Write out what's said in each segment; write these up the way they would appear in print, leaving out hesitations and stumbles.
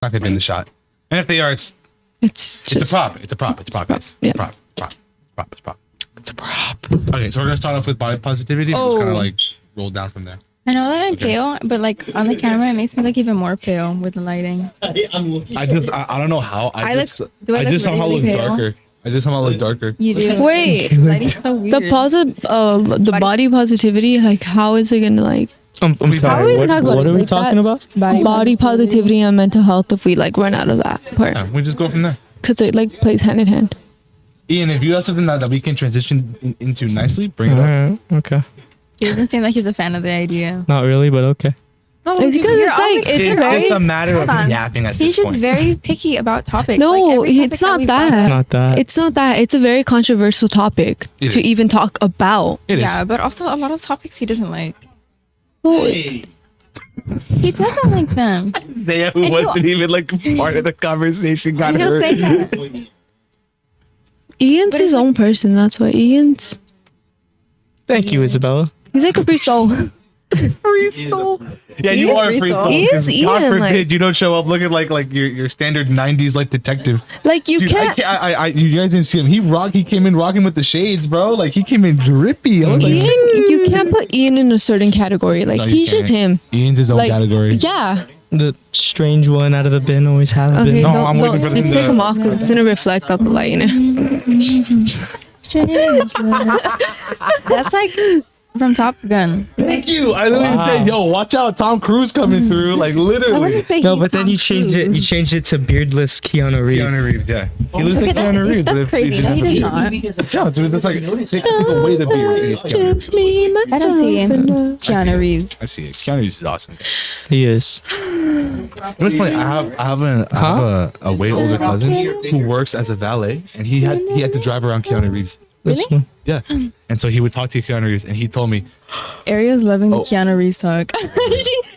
Not gonna be in the shot. And if they are, it's a prop. It's a prop. It's a prop, guys. Yeah. Prop. It's a prop. Okay, so we're gonna start off with body positivity and just kind of like roll down from there. I know that I'm pale, but like on the camera, it makes me look even more pale with the lighting. I don't know how. I just somehow really look pale? darker. I just somehow look darker. You do. Wait, Lighting's so weird. the body positivity, like how is it gonna like? I'm sorry. What are we talking about? Body positivity and mental health. If we like run out of that part, Yeah, we just go from there. because it like plays hand in hand. Ian, if you have something that we can transition into nicely, bring it up. Okay. He doesn't seem like he's a fan of the idea. Not really, but okay. It's because you're it's like obviously it's very- It's a matter of Hold on. yapping at He's this just point. very picky about topics. No, Like, every it's topic not we brought that. up- Not that. It's not that. It's a very controversial topic It to is. even talk about. It is. Yeah, but also a lot of topics he doesn't like. Well, He doesn't like them. Zaya, who And wasn't even like part of the conversation, got He'll hurt. say that. Ian's his own person. That's why Ian's. Thank you, Isabella. He's like a free soul. Free soul. Yeah, you He is are a free free soul. soul. He is 'cause Ian, God forbid like- you don't show up looking like your standard '90s like detective. Like you Dude, can't. you guys didn't see him. He came in rocking with the shades, bro. Like he came in drippy. I was like, Ian, you can't put Ian in a certain category. Like No, you he's just can't. him. Ian's his own Like category. yeah. The strange one out of the bin always have Okay, been. No, don't, I'm waiting for just them take to- him off because it's gonna reflect off the light. You know? That's like from Top Gun. Thank you. I literally said, yo, watch out, Tom Cruise coming through. Like I literally. wouldn't say No, he's but then Tom you changed it. You Cruise. changed it to beardless Keanu Reeves. Keanu Reeves, yeah. He looks Okay, like Keanu Reeves. but that's if crazy. he No, he didn't does have not. Yeah, dude, that's like take away the beard. And he's Keanu Reeves. Just me, myself, I don't see him. and, Keanu Reeves. I see it. Keanu Reeves is awesome. He is. What's funny? I have a way older cousin who works as a valet, and he had to drive around Keanu Reeves. This Really? one. Yeah, and so he would talk to Keanu Reeves, and he told me, Ariel's loving the Oh. Keanu Reeves talk.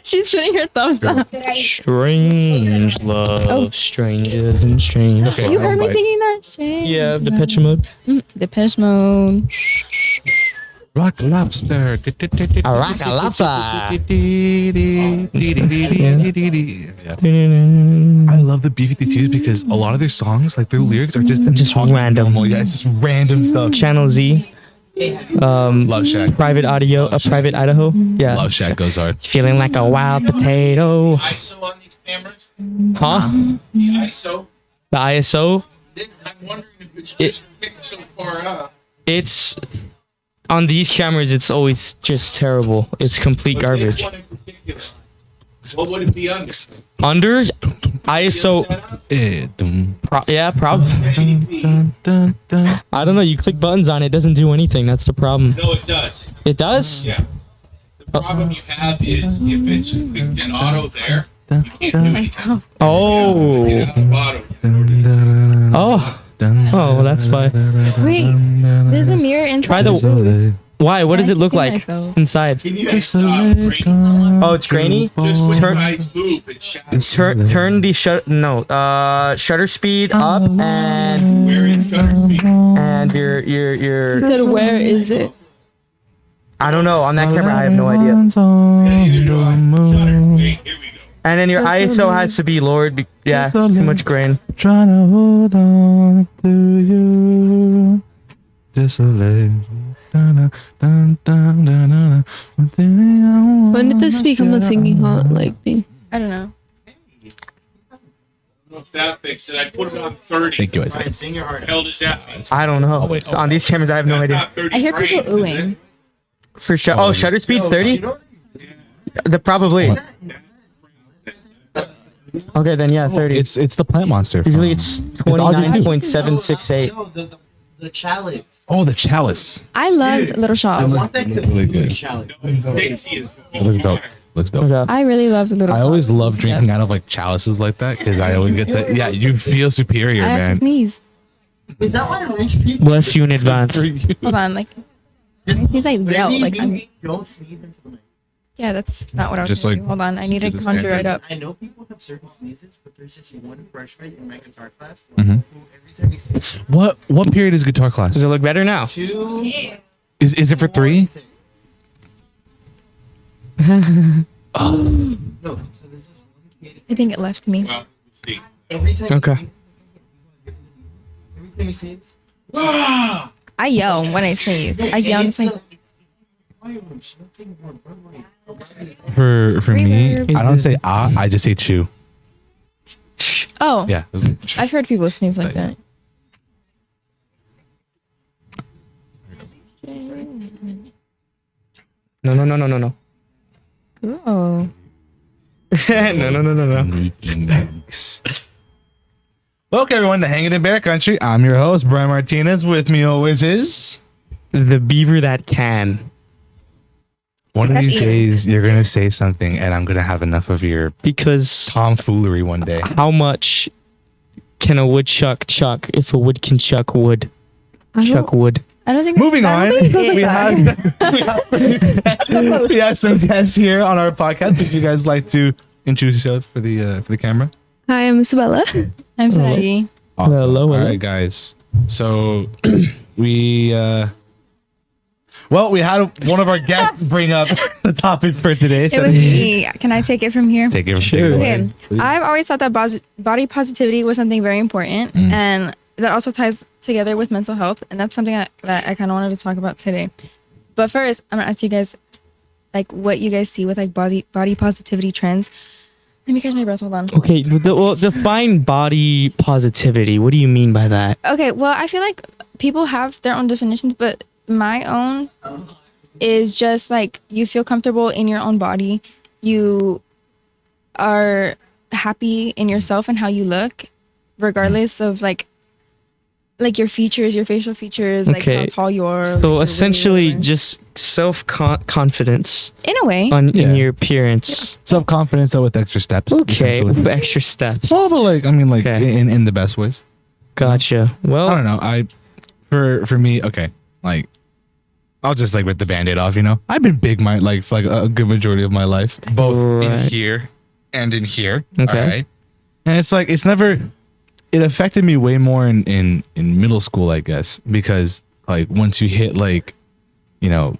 She's putting her thumbs up. Strange love, strangers and strange. Okay. You heard me Like- singing that shit? Yeah, Depeche Mode. Depeche Mode. "Rock lobster." rock a lobster. I love the B-52s because a lot of their songs, like their lyrics, are just them Just talking random. normal. Yeah, it's just random stuff. Channel Z. Love Shack. Private Audio. Private Idaho. Yeah. Love Shack goes hard. Feeling like a wild potato. ISO on these cameras? Huh? The ISO? The ISO. I'm wondering if it's just picked so far up. It's on these cameras. It's always just terrible. It's complete But garbage. this one in particular, what would it be under? Under ISO. Probably. I don't know. You click buttons on it, doesn't do anything. That's the problem. No, it does. It does. Yeah. The problem you have is if it's clicked in auto there, you can't do anything. Myself. Oh. At the bottom. Oh. Oh, well, that's why. Wait, there's a mirror in Try the. Why? What does it look I like can see myself. inside? Can you guys stop breaking someone? Oh, it's grainy. Just when you Turn. guys move, it shadows. Turn the shutter speed up and Where is shutter speed? your He said, "Where is it?" I don't know on that camera I have no idea. Neither do I. Shutter. Wait, here we go. And then your ISO has to be lowered. Yeah, too much grain. Trying to hold on to you. Desolate. When did this become a singing like thing? I don't know. I don't know if that fixed it. I put it on 30. Thank you, Isaiah. Hell does that mean? I don't know. wait, On these cameras I have no That's idea. not 30 I hear people frames, is it? oohing. For sure. Oh, shutter speed 30. Probably. Okay, then yeah, 30. It's the plant monster. Usually it's 29.768. The chalice. Oh, the chalice. I loved Little Shop. Want that Really good. chalice. Dixie is It looks dope. Looks dope. Okay. I really loved Little I Shop. always love drinking out of like chalices like that because I always get that. Yeah, you feel superior, I have to man. sneeze. Is that why rich people? Bless you in advance. Hold on, like, things I yell. Like, I'm, Don't sneeze into the mic. yeah, that's not what I was Just gonna like do. Hold on, I need to do the conjure it standard. up. I know people have certain sneezes, but there's just one freshman in my guitar class Mhm. who every time he sneezes, What period is guitar class? Does it look better now? 2, Is it for 3? 6. No, so this is one kid. I think it left me. well, it's speak. Every time. Okay. Every time you say this. I yell when I sneeze. I yell and it's like, For me, Reverb. I don't say ah. I just say chew. oh, Yeah. I've heard people sneeze like that. No, no, no, no, no, no. Oh. No. Welcome everyone to Hanging in Bear Country. I'm your host Brian Martinez. With me always is The beaver that can. one of That's these Ian. days you're gonna say something and I'm gonna have enough of your Because tomfoolery one day. how much can a woodchuck chuck if a wood can chuck wood? I Chuck don't, wood. I don't think. Moving I on, don't think it goes like we that. have we have some guests here on our podcast. Would you guys like to introduce yourself for the camera? hi, I'm Isabella. I'm sorry. Awesome. Hello, All hello. right, guys. So we we had one of our guests bring up the topic for today. It So was me. Can I take it from here? take it from Sure. Okay. I've always thought that body positivity was something very important, and that also ties together with mental health, and that's something that I kind of wanted to talk about today. But first, I'm gonna ask you guys, like, what you guys see with like body positivity trends. Let me catch my breath. Hold on. Okay, well, define body positivity. What do you mean by that? Okay, well, I feel like people have their own definitions, but my own is just like you feel comfortable in your own body. You are happy in yourself and how you look, regardless of like your features, your facial features, like how Okay. tall you are. So your essentially, weight, just confidence in a way. in Yeah. your appearance. self confidence with extra steps. Okay, essentially. with extra steps. Well, but like Okay. in the best ways. Gotcha. I Well, don't know. For me, okay, like I'll just like rip the band-aid off, you know. I've been big for like a good majority of my life, both in Right. here and in here. Okay. All right. And it's like it affected me way more in middle school, I guess, because like once you hit like, you know,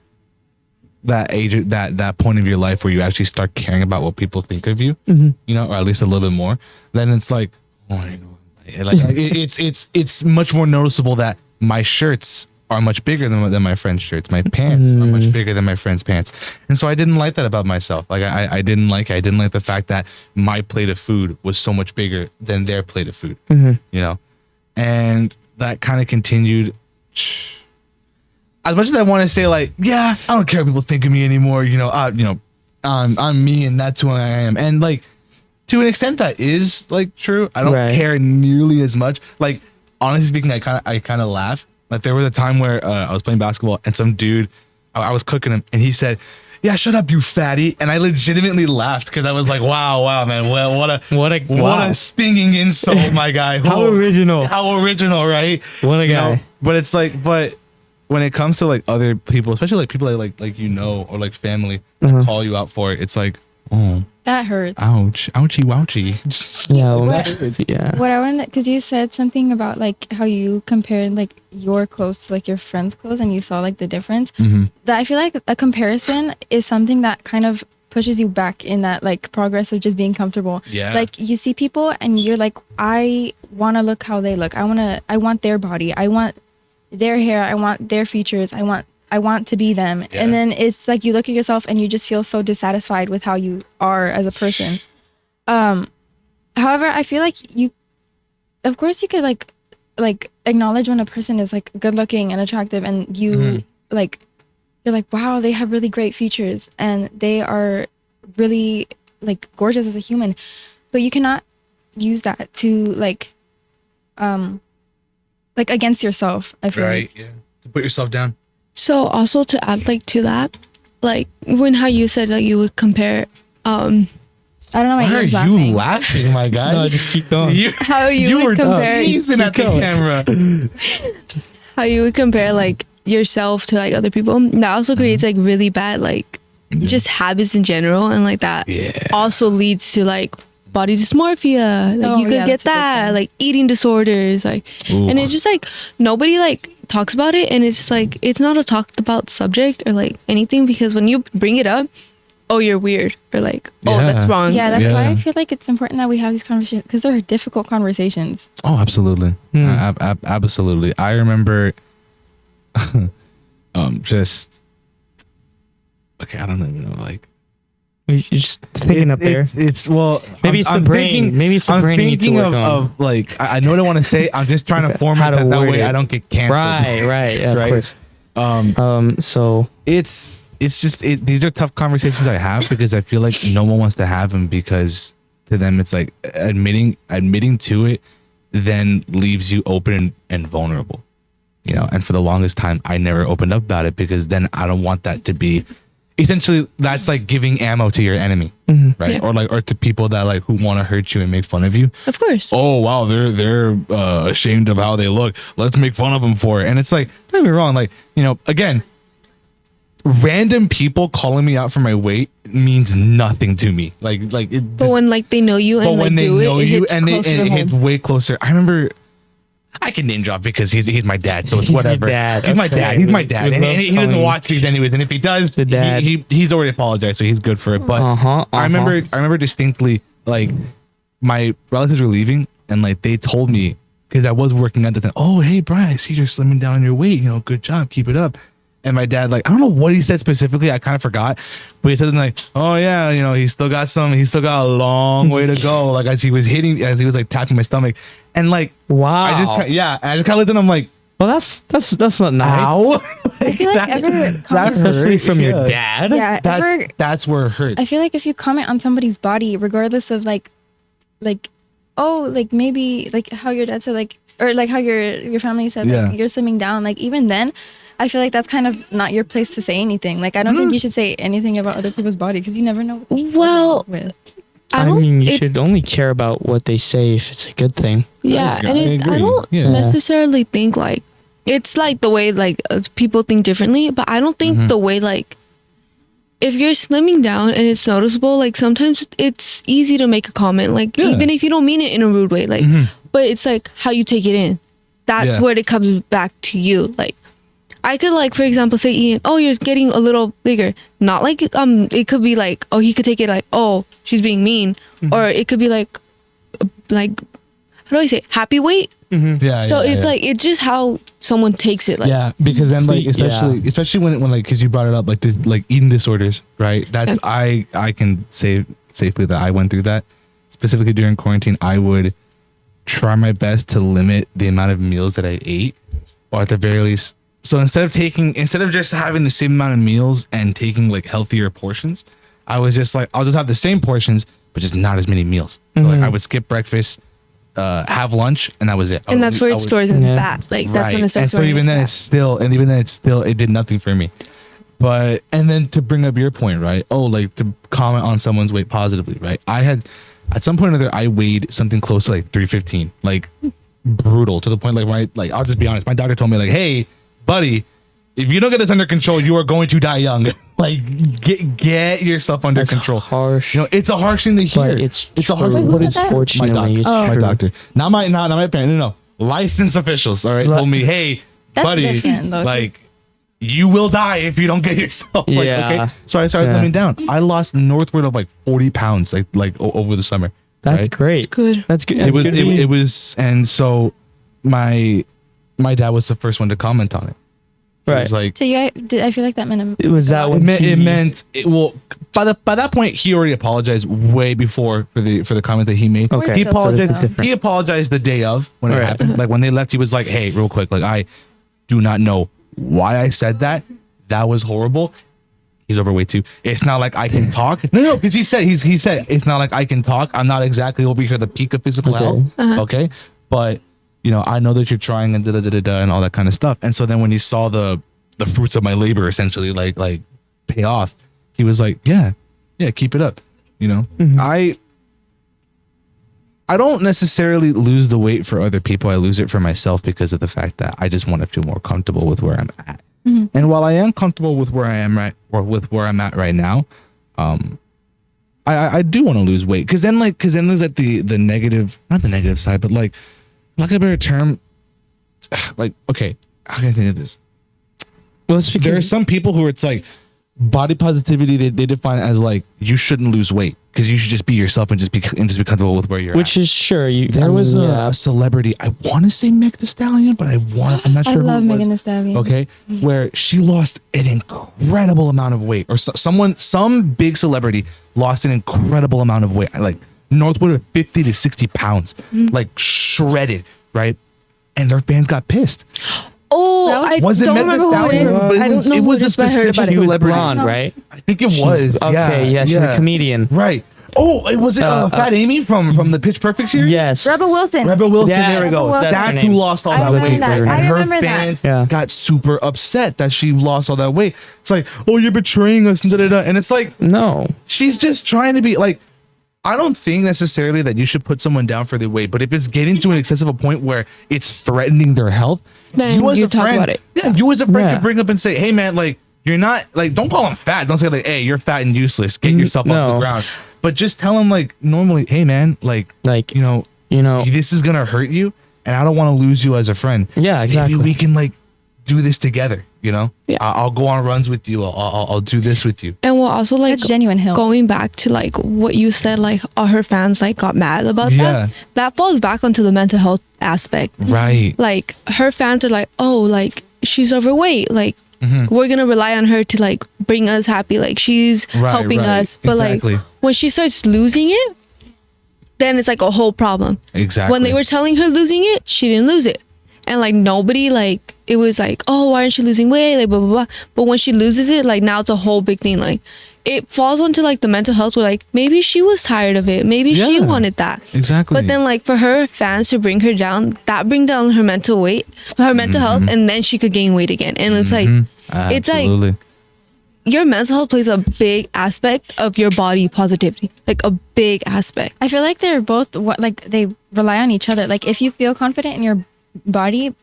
that age, that point of your life where you actually start caring about what people think of you, you know, or at least a little bit more, then it's like, oh, you know, like it's much more noticeable that my shirts are much bigger than my friends' shirts. My pants are much bigger than my friends' pants, and so I didn't like that about myself. Like I didn't like it. I didn't like the fact that my plate of food was so much bigger than their plate of food. You know, and that kind of continued. As much as I want to say, like, yeah, I don't care what people think of me anymore. You know, I'm me, and that's who I am. And like, to an extent, that is like true. I don't Right. care nearly as much. Like, honestly speaking, I kind of laugh. Like, there was a time where I was playing basketball, and some dude, I was cooking him, and he said, "Yeah, shut up, you fatty." And I legitimately laughed because I was like, "Wow, man, well, what wow. a stinging insult, my guy." How original. How original, right? What a You know, guy. but it's like, but when it comes to like other people, especially like people like you know, or like family that call you out for it, it's like, oh, That hurts. ouch, ouchie, wouchie. Yeah. Well, What- yeah. What I wanted, because you said something about like how you compared like your clothes to like your friends' clothes, and you saw like the difference. That I feel like a comparison is something that kind of pushes you back in that like progress of just being comfortable. Yeah. Like you see people and you're like, I want to look how they look. I want their body. I want their hair. I want their features. I want to be them. Yeah. And then it's like you look at yourself and you just feel so dissatisfied with how you are as a person. However, I feel like of course you could like acknowledge when a person is like good looking and attractive, and you like, you're like, wow, they have really great features and they are really like gorgeous as a human, but you cannot use that to like against yourself. I feel like. Yeah. To put yourself down. So also to add like to that, like when how you said like you would compare I don't know why Why are Ian's you laughing. laughing, my guy? No, just keep going. how you, would compare Sneezing at the camera. how you would compare like yourself to like other people. That also creates like really bad like just habits in general, and like that also leads to like body dysmorphia. Like Oh, you could yeah, get that's a big that, thing. like eating disorders, like and it's just like nobody like talks about it, and it's like it's not a talked about subject or like anything, because when you bring it up, oh, you're weird, or like, oh, Yeah. that's wrong. Yeah, that's why Yeah. I feel like it's important that we have these conversations because they're difficult conversations. Oh, absolutely. Absolutely. I remember just okay, I don't even know, like You're just thinking up there. It's well, Maybe it's the brain. Maybe it's the I'm brain you need to thinking work on. of like I know what I want to say. I'm just trying to format How to that word way it. I don't get canceled. Right. Yeah, Right. of course. So It's just these are tough conversations I have because I feel like no one wants to have them because to them it's like admitting to it then leaves you open and vulnerable, you know. And for the longest time I never opened up about it because then I don't want that to be essentially that's like giving ammo to your enemy, right? Yeah. Or to people that like who want to hurt you and make fun of you. Of course. Oh wow, they're ashamed of how they look, let's make fun of them for it. And it's like, don't get me wrong, like, you know, again, random people calling me out for my weight means nothing to me. Like it, But when like they know you and but like when they do know it, it you hits and closer it to hits home. way closer. I remember I can name drop because he's my dad, so it's He's your whatever. dad, He's my okay. dad. He's my We dad, and love he doesn't calling watch these anyways. And if he does, the dad. he's already apologized, so he's good for it. But I remember distinctly like my relatives were leaving, and like they told me because I was working at the time. Oh, hey Brian, I see you're slimming down your weight. You know, good job, keep it up. And my dad, like, I don't know what he said specifically. I kind of forgot, but he said something like, "Oh yeah, you know, he's still got a long way to go." Like as he was like tapping my stomach, and like, wow. I just kind of looked at him like, well, that's not nice. "Ow!" I feel like That's Especially hurt. from your Yeah. dad. yeah, ever, That's where it hurts. I feel like if you comment on somebody's body, regardless of like, oh, like maybe like how your dad said, like, or like how your family said, Yeah. like you're slimming down, like even then, I feel like that's kind of not your place to say anything. Like I don't think you should say anything about other people's body because you never know. What they're Well, dealing with. I I don't. mean, you it- should only care about what they say if it's a good thing. Yeah, I and I agree. don't Yeah. necessarily think like it's like the way like people think differently, but I don't think the way like if you're slimming down and it's noticeable, like sometimes it's easy to make a comment, like Yeah. even if you don't mean it in a rude way, like, but it's like how you take it in. That's Yeah. where it comes back to you. Like I could like, for example, say Ian, oh, you're getting a little bigger. Not like it could be like, oh, he could take it like, oh, she's being mean, or it could be like how do I say it? Happy weight. Yeah. So yeah, it's yeah. like it's just how someone takes it. Like yeah, because then like especially Yeah. especially when like because you brought it up like this like eating disorders, right? That's I can say safely that I went through that specifically during quarantine. I would try my best to limit the amount of meals that I ate, or at the very least. So instead of just having the same amount of meals and taking like healthier portions, I was just like I'll just have the same portions but just not as many meals. So, like I would skip breakfast, have lunch, and that was it. and that's where it stores in Yeah. fat. Like that's when it And starts. so storing even in then fat. it's still it did nothing for me. But and then to bring up your point, right? Oh, like to comment on someone's weight positively, right? I had at some point or other I weighed something close to like 315, like brutal to the point like I'll just be honest. My doctor told me like, hey, buddy, if you don't get this under control, you are going to die young. Like get yourself under That's control. harsh. You know, it's a harsh thing to hear. But it's a harsh true. thing. Wait, But who it's said that? Fortunately, it's my true. doctor, not my parent. No, licensed officials. All right, told me, hey, That's buddy, different, though. like you will die if you don't get yourself. Like, Yeah. okay. So I started Yeah. coming down. I lost northward of like 40 pounds, over the summer. That's right? great. Good. That's good. It was That's good for it you. was, and so my dad was the first one to comment on it. It right. was like So I feel like that meant It was that it when meant it well by that point he already apologized way before for the comment that he made. Okay. He So apologized. it's different. He apologized the day of when it Right. happened. Like when they left, he was like, "Hey, real quick, like I do not know why I said that. That was horrible." He's overweight too. It's not like I can talk. No, because he said it's not like I can talk. I'm not exactly over here the peak of physical Okay. health. Okay, but you know I know that you're trying and and all that kind of stuff. And so then when he saw the fruits of my labor essentially like pay off, he was like, yeah, keep it up. You know, I don't necessarily lose the weight for other people. I lose it for myself because of the fact that I just want to feel more comfortable with where I'm at. And while I am comfortable with where I am with where I'm at right now, I do want to lose weight because then there's like the negative, not the negative side, but like a better term, like okay, how can I think of this? Well, it's because There are some people who it's like, body positivity they define it as like you shouldn't lose weight because you should just be yourself and just be comfortable with where you're Which at. is sure. There was a celebrity, I want to say Meg Thee Stallion, but I'm not sure I love who it Megan Thee was. Stallion. Okay, where she lost an incredible amount of weight, or some big celebrity lost an incredible amount of weight, like northward of 50 to 60 pounds, like shredded, right? And their fans got pissed. Oh, I Was it don't Meg Thee remember who it Stallion? is. But I don't know it who was it a is, but I heard about specific it. She was celebrity. blonde, right? I think it was. Okay, yeah, she's a comedian. Right. Oh, it was Fat Amy from the Pitch Perfect series? Yes. Rebel Wilson. Rebel Wilson, Yeah, there we go. Rebel Wilson. That's her who name. lost all I that remember weight. that. And I her remember that. fans Yeah. got super upset that she lost all that weight. It's like, oh, you're betraying us and da-da-da. And it's like, No. she's just trying to be like, I don't think necessarily that you should put someone down for their weight, but if it's getting to an excessive a point where it's threatening their health, Then you as you a talk friend, about it. Yeah, you as a friend Yeah. can bring up and say, hey man, like you're not like, don't call him fat. Don't say like, hey, you're fat and useless. Get yourself off the No. ground. But just tell him like normally, hey man, like Like, you know, this is gonna hurt you, and I don't want to lose you as a friend. Yeah, exactly. Maybe we can like do this together. You know, Yeah. I'll go on runs with you. I'll do this with you. And we'll also like That's genuine help. going back to like what you said, like all her fans like got mad about Yeah. that falls back onto the mental health aspect. Right. Like her fans are like, oh, like she's overweight, like we're gonna rely on her to like bring us happy, like she's Right, helping right. us. But Exactly. like when she starts losing it, then it's like a whole problem. Exactly. When they were telling her losing it, she didn't lose it. And like nobody, like it was like, oh, why aren't she losing weight, like blah blah blah. But when she loses it, like now it's a whole big thing. Like it falls onto like the mental health where like maybe she was tired of it, maybe she Yeah. wanted that. Exactly. But then like for her fans to bring her down, that bring down her mental weight, her mental health, and then she could gain weight again. And it's like it's like Absolutely. your mental health plays a big aspect of your body positivity, like a big aspect. I feel like they're both like they rely on each other. Like if you feel confident in your body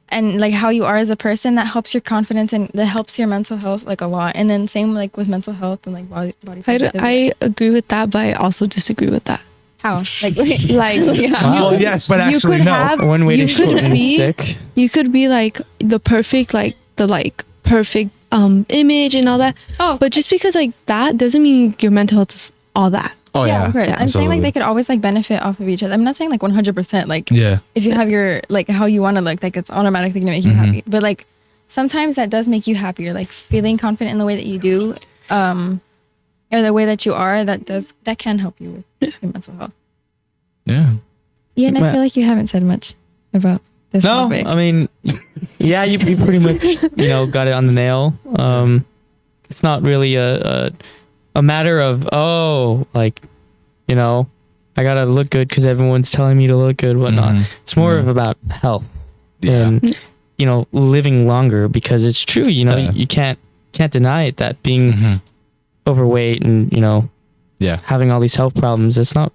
and like how you are as a person, that helps your confidence and that helps your mental health like a lot. And then same like with mental health and like body positivity. I agree with that, but I also disagree with that. How? Like Like Well, yes, but you actually could no. have One way you to could shorten the be stick. you could be like the perfect perfect image and all that. Oh. But just because like that doesn't mean your mental health is all that. Oh yeah, yeah. of course. I'm saying Absolutely. like they could always like benefit off of each other. I'm not saying like 100%. Like Yeah. if you have your like how you want to look, like it's automatically gonna make you happy. But like sometimes that does make you happier. Like feeling confident in the way that you do, or the way that you are, that can help you with your mental health. Yeah. Yeah, and I Well- feel like you haven't said much about this No, topic. I mean, yeah, you pretty much, got it on the nail. It's not really a matter of, I gotta look good because everyone's telling me to look good, whatnot. Mhm. It's more of about health Yeah. and, living longer, because it's true, Yeah. you can't deny it, that being Mhm. overweight and, Yeah. having all these health problems, it's not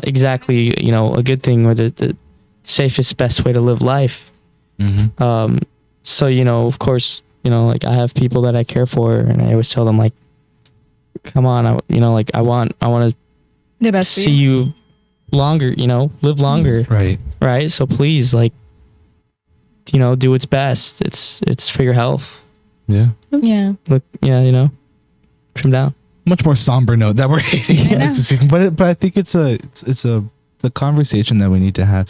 exactly, a good thing or the safest, best way to live life. Mm-hmm. So, of course, like I have people that I care for, and I always tell them like, come on, I want to the best for see you longer, live longer. Right. Right. So please, like, do what's best. It's for your health. Yeah. Yeah. Look, yeah, trim down. Much more somber note that we're hitting. I know. But I think it's a conversation that we need to have.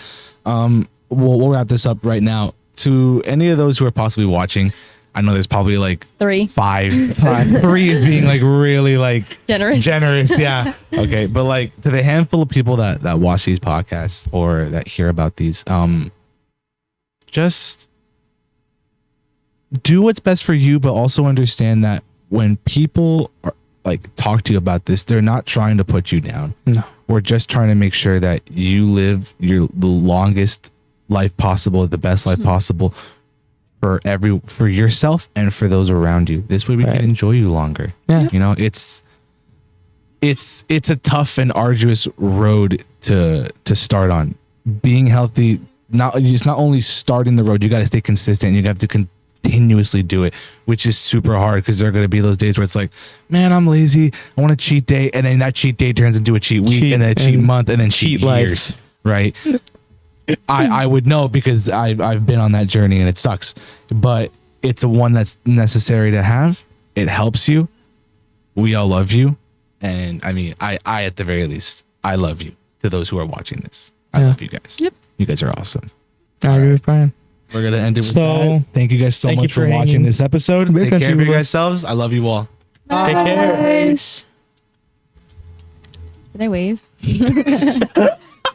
We'll wrap this up right now. To any of those who are possibly watching, I know there's probably like 3 five. 3 is being like really like generous. yeah. Okay, but like to the handful of people that watch these podcasts or that hear about these, just do what's best for you, but also understand that when people are, like talk to you about this, they're not trying to put you down. No. We're just trying to make sure that you live the longest life possible, the best life possible for yourself and for those around you. This way we Right. can enjoy you longer. Yeah. It's a tough and arduous road to start on. Being healthy, it's not only starting the road, you got to stay consistent. You have to continuously do it, which is super hard because there are going to be those days where it's like, man, I'm lazy, I want a cheat day, and then that cheat day turns into a cheat week, and then a cheat month, and then cheat years, right? I would know because I've been on that journey and it sucks, but it's a one that's necessary to have, it helps you, we all love you. And I mean, I at the very least, I love you. To those who are watching this, I love you guys. Yep. You guys are awesome. I agree with Brian. We're gonna end it with So, that. Thank you guys so thank you much for for watching hanging this episode. with Take us, care of you guys. yourselves. I love you all. Take care. Guys. Did I wave?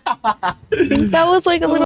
That was like a little